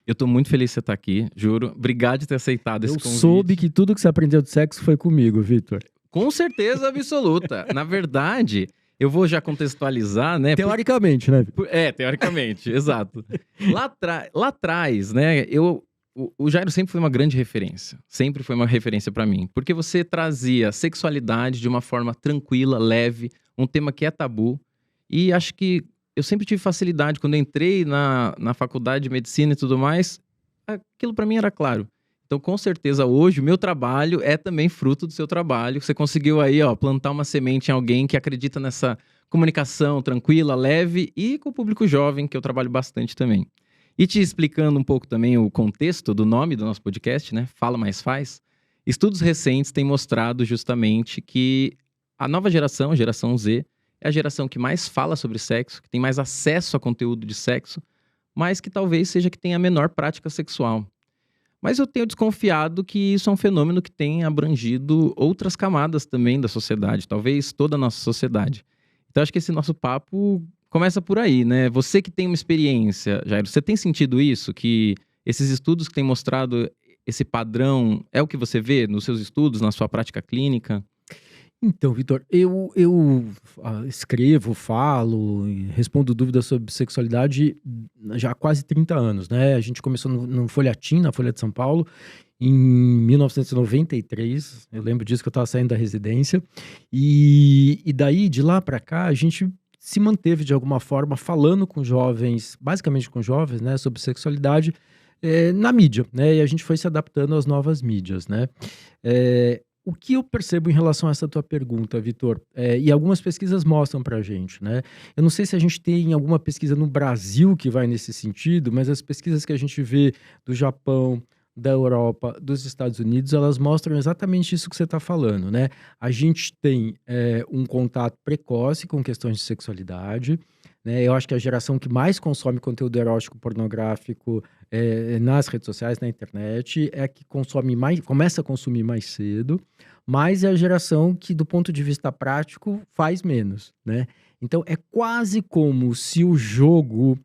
Eu tô muito feliz de você estar aqui, juro. Obrigado de ter aceitado esse Eu convite. soube que tudo que você aprendeu de sexo foi comigo, Vitor. Com certeza absoluta. Na verdade, eu vou já contextualizar, né? Teoricamente, né? Teoricamente, exato. Lá atrás, né, o Jairo sempre foi uma grande referência. Sempre foi uma referência pra mim. Porque você trazia sexualidade de uma forma tranquila, leve, um tema que é tabu. E acho que eu sempre tive facilidade. Quando eu entrei na faculdade de medicina e tudo mais, aquilo pra mim era claro. Então, com certeza, hoje, o meu trabalho é também fruto do seu trabalho. Você conseguiu aí, ó, plantar uma semente em alguém que acredita nessa comunicação tranquila, leve e com o público jovem, que eu trabalho bastante também. E te explicando um pouco também o contexto do nome do nosso podcast, né? Fala Mais Faz. Estudos recentes têm mostrado justamente que a nova geração, a geração Z, é a geração que mais fala sobre sexo, que tem mais acesso a conteúdo de sexo, mas que talvez seja que tenha a menor prática sexual. Mas eu tenho desconfiado que isso é um fenômeno que tem abrangido outras camadas também da sociedade, talvez toda a nossa sociedade. Então acho que esse nosso papo começa por aí, né? Você que tem uma experiência, Jairo, você tem sentido isso? Que esses estudos que têm mostrado esse padrão é o que você vê nos seus estudos, na sua prática clínica? Então, Vitor, eu escrevo, falo e respondo dúvidas sobre sexualidade já há quase 30 anos, né? A gente começou no Folhetim, na Folha de São Paulo, em 1993. Eu lembro disso, que eu estava saindo da residência. E daí, de lá para cá, a gente se manteve de alguma forma falando com jovens, basicamente com jovens, né, sobre sexualidade na mídia, né? E a gente foi se adaptando às novas mídias, né? O que eu percebo em relação a essa tua pergunta, Vitor, e algumas pesquisas mostram pra gente, né? Eu não sei se a gente tem alguma pesquisa no Brasil que vai nesse sentido, mas as pesquisas que a gente vê do Japão, da Europa, dos Estados Unidos, elas mostram exatamente isso que você está falando, né? A gente tem um contato precoce com questões de sexualidade, né? Eu acho que a geração que mais consome conteúdo erótico pornográfico nas redes sociais, na internet, é a que consome mais, começa a consumir mais cedo, mas é a geração que, do ponto de vista prático, faz menos, né? Então, é quase como se o jogo,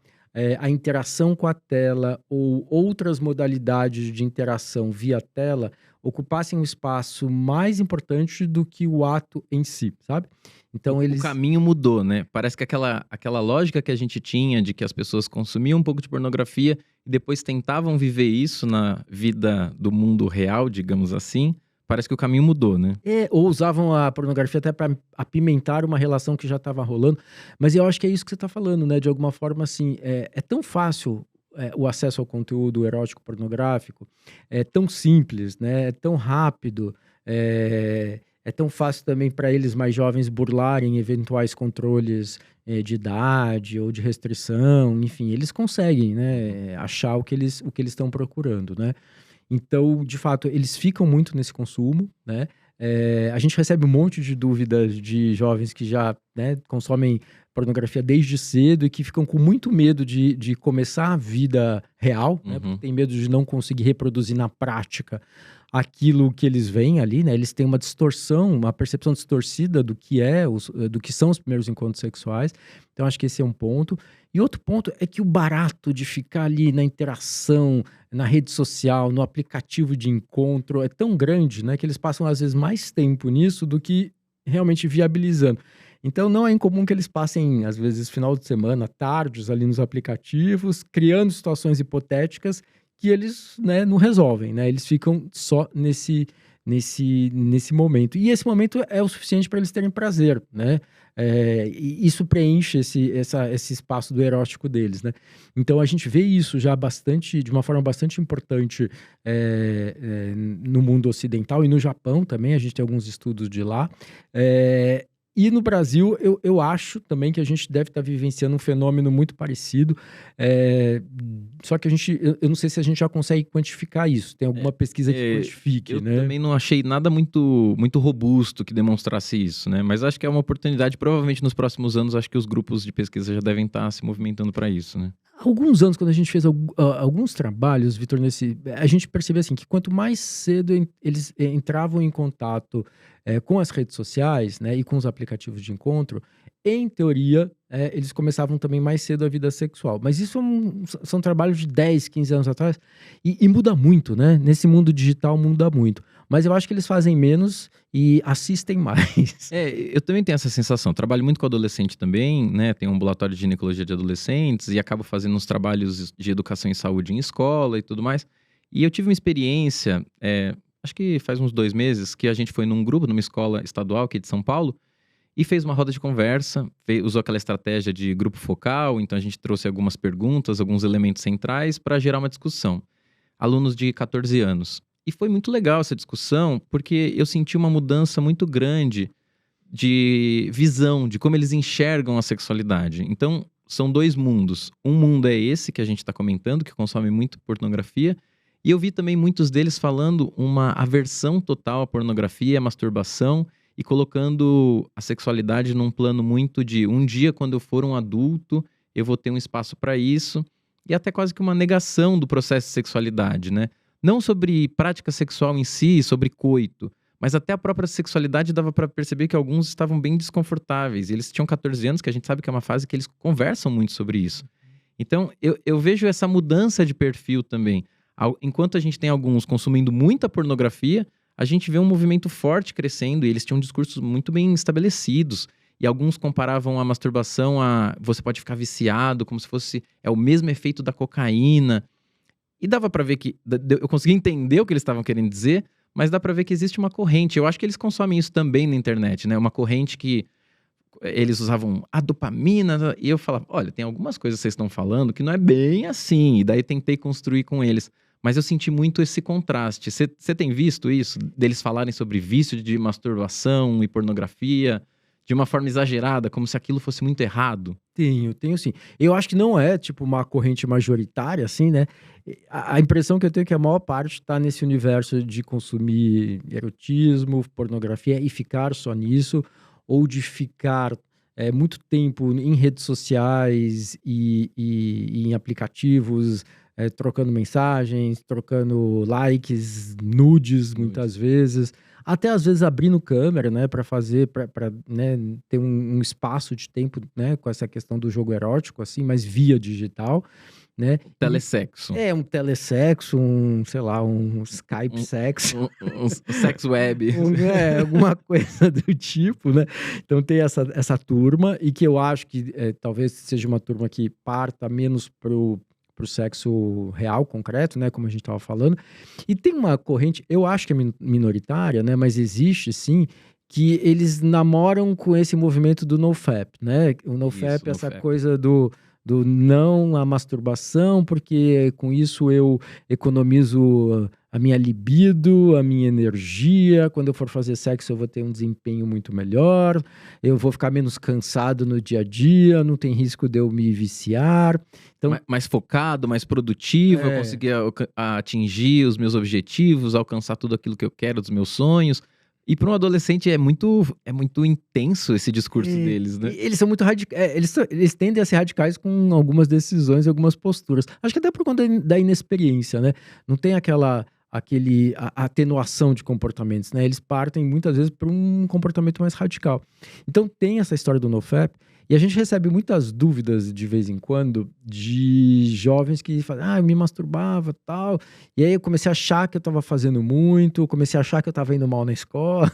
a interação com a tela ou outras modalidades de interação via tela ocupassem um espaço mais importante do que o ato em si, sabe? Então, O caminho mudou, né? Parece que aquela lógica que a gente tinha de que as pessoas consumiam um pouco de pornografia e depois tentavam viver isso na vida do mundo real, digamos assim, parece que o caminho mudou, né? Ou usavam a pornografia até para apimentar uma relação que já estava rolando. Mas eu acho que é isso que você está falando, né? De alguma forma, assim, é tão fácil o acesso ao conteúdo erótico pornográfico, é tão simples, né? É tão rápido, é tão fácil também para eles mais jovens burlarem eventuais controles de idade ou de restrição, enfim, eles conseguem, né, achar o que eles estão procurando, né? Então, de fato, eles ficam muito nesse consumo, né? A gente recebe um monte de dúvidas de jovens que já, né, consomem pornografia desde cedo e que ficam com muito medo de começar a vida real, né? Porque tem medo de não conseguir reproduzir na prática aquilo que eles veem ali, né? Eles têm uma distorção, uma percepção distorcida do que do que são os primeiros encontros sexuais. Então, acho que esse é um ponto. E outro ponto é que o barato de ficar ali na interação, na rede social, no aplicativo de encontro é tão grande, né? Que eles passam, às vezes, mais tempo nisso do que realmente viabilizando. Então, não é incomum que eles passem, às vezes, final de semana, tardes ali nos aplicativos, criando situações hipotéticas que eles, né, não resolvem, né? Eles ficam só nesse momento. E esse momento é o suficiente para eles terem prazer, né? E isso preenche esse espaço do erótico deles, né? Então a gente vê isso já de uma forma bastante importante no mundo ocidental e no Japão também, a gente tem alguns estudos de lá. E no Brasil, eu acho também que a gente deve estar vivenciando um fenômeno muito parecido. Só que eu não sei se a gente já consegue quantificar isso. Tem alguma pesquisa que quantifique, né? Eu também não achei nada muito, muito robusto que demonstrasse isso, né? Mas acho que é uma oportunidade, provavelmente nos próximos anos, acho que os grupos de pesquisa já devem estar se movimentando para isso, né? Há alguns anos, quando a gente fez alguns trabalhos, Vitor, a gente percebeu assim, que quanto mais cedo eles entravam em contato com as redes sociais, né, e com os aplicativos de encontro, em teoria, eles começavam também mais cedo a vida sexual. Mas isso são trabalhos de 10, 15 anos atrás. E muda muito, né? Nesse mundo digital muda muito. Mas eu acho que eles fazem menos e assistem mais. Eu também tenho essa sensação. Trabalho muito com adolescente também, né? Tenho um ambulatório de ginecologia de adolescentes e acabo fazendo uns trabalhos de educação em saúde em escola e tudo mais. E eu tive uma experiência, acho que faz uns 2 meses, que a gente foi num grupo, numa escola estadual aqui de São Paulo, e fez uma roda de conversa, usou aquela estratégia de grupo focal, então a gente trouxe algumas perguntas, alguns elementos centrais para gerar uma discussão. Alunos de 14 anos. E foi muito legal essa discussão, porque eu senti uma mudança muito grande de visão, de como eles enxergam a sexualidade. Então, são 2 mundos. Um mundo é esse que a gente está comentando, que consome muito pornografia, e eu vi também muitos deles falando uma aversão total à pornografia, à masturbação, e colocando a sexualidade num plano muito de um dia, quando eu for um adulto, eu vou ter um espaço para isso, e até quase que uma negação do processo de sexualidade, né? Não sobre prática sexual em si, sobre coito, mas até a própria sexualidade dava para perceber que alguns estavam bem desconfortáveis. Eles tinham 14 anos, que a gente sabe que é uma fase que eles conversam muito sobre isso. Então, eu vejo essa mudança de perfil também. Enquanto a gente tem alguns consumindo muita pornografia, a gente vê um movimento forte crescendo e eles tinham discursos muito bem estabelecidos. E alguns comparavam a masturbação a você pode ficar viciado, como se fosse o mesmo efeito da cocaína. E dava pra ver que eu consegui entender o que eles estavam querendo dizer, mas dá pra ver que existe uma corrente. Eu acho que eles consomem isso também na internet, né? Uma corrente que eles usavam a dopamina, e eu falava, olha, tem algumas coisas que vocês estão falando que não é bem assim. E daí tentei construir com eles. Mas eu senti muito esse contraste. Você tem visto isso? Deles falarem sobre vício de masturbação e pornografia de uma forma exagerada, como se aquilo fosse muito errado? Tenho sim. Eu acho que não é, tipo, uma corrente majoritária, assim, né? A impressão que eu tenho é que a maior parte tá nesse universo de consumir erotismo, pornografia e ficar só nisso, ou de ficar muito tempo em redes sociais e em aplicativos, trocando mensagens, trocando likes, nudes, muitas vezes. Até às vezes abrindo câmera, né, para fazer, para né, ter um espaço de tempo, né, com essa questão do jogo erótico, assim, mas via digital, né? Telesexo. Um telesexo, sei lá, um Skype sexo. Um sex web. Alguma coisa do tipo, né? Então tem essa turma, e que eu acho que talvez seja uma turma que parta menos pro sexo real, concreto, né, como a gente estava falando. E tem uma corrente, eu acho que é minoritária, né, mas existe sim, que eles namoram com esse movimento do NoFap, né? O NoFap é essa coisa do não à masturbação, porque com isso eu economizo a minha libido, a minha energia. Quando eu for fazer sexo, eu vou ter um desempenho muito melhor, eu vou ficar menos cansado no dia a dia, não tem risco de eu me viciar. Então, mais focado, mais produtivo, eu conseguir atingir os meus objetivos, alcançar tudo aquilo que eu quero, dos meus sonhos. E para um adolescente é muito intenso esse discurso deles, né? Eles são muito radicais, eles tendem a ser radicais com algumas decisões e algumas posturas. Acho que até por conta da inexperiência, né? Não tem aquela atenuação de comportamentos, né? Eles partem muitas vezes para um comportamento mais radical. Então tem essa história do NoFap, e a gente recebe muitas dúvidas de vez em quando de jovens que falam, eu me masturbava, tal, e aí eu comecei a achar que eu estava fazendo muito, comecei a achar que eu estava indo mal na escola,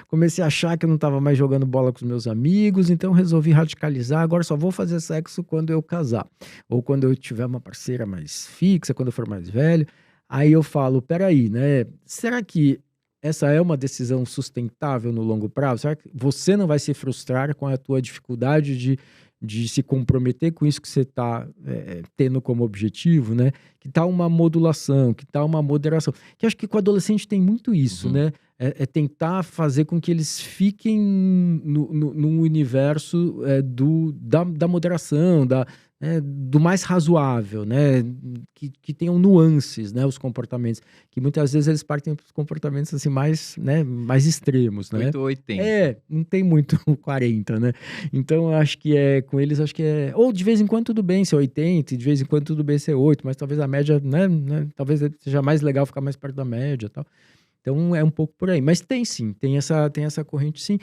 comecei a achar que eu não estava mais jogando bola com os meus amigos, então resolvi radicalizar, agora só vou fazer sexo quando eu casar, ou quando eu tiver uma parceira mais fixa, quando eu for mais velho. Aí eu falo, peraí, né? Será que essa é uma decisão sustentável no longo prazo? Será que você não vai se frustrar com a tua dificuldade de se comprometer com isso que você está tendo como objetivo, né? Que tal uma modulação, que tal uma moderação? Que acho que com o adolescente tem muito isso, né? É tentar fazer com que eles fiquem no universo da moderação, do mais razoável, né? Que tenham nuances, né? Os comportamentos. Que muitas vezes eles partem para os comportamentos assim, mais extremos, né? 8 ou 80. Não tem muito 40, né? Então, eu acho que com eles, acho que ou de vez em quando tudo bem ser 80, e de vez em quando tudo bem ser 8, mas talvez a média, né? Talvez seja mais legal ficar mais perto da média e tal. Então, é um pouco por aí. Mas tem sim, tem essa corrente sim.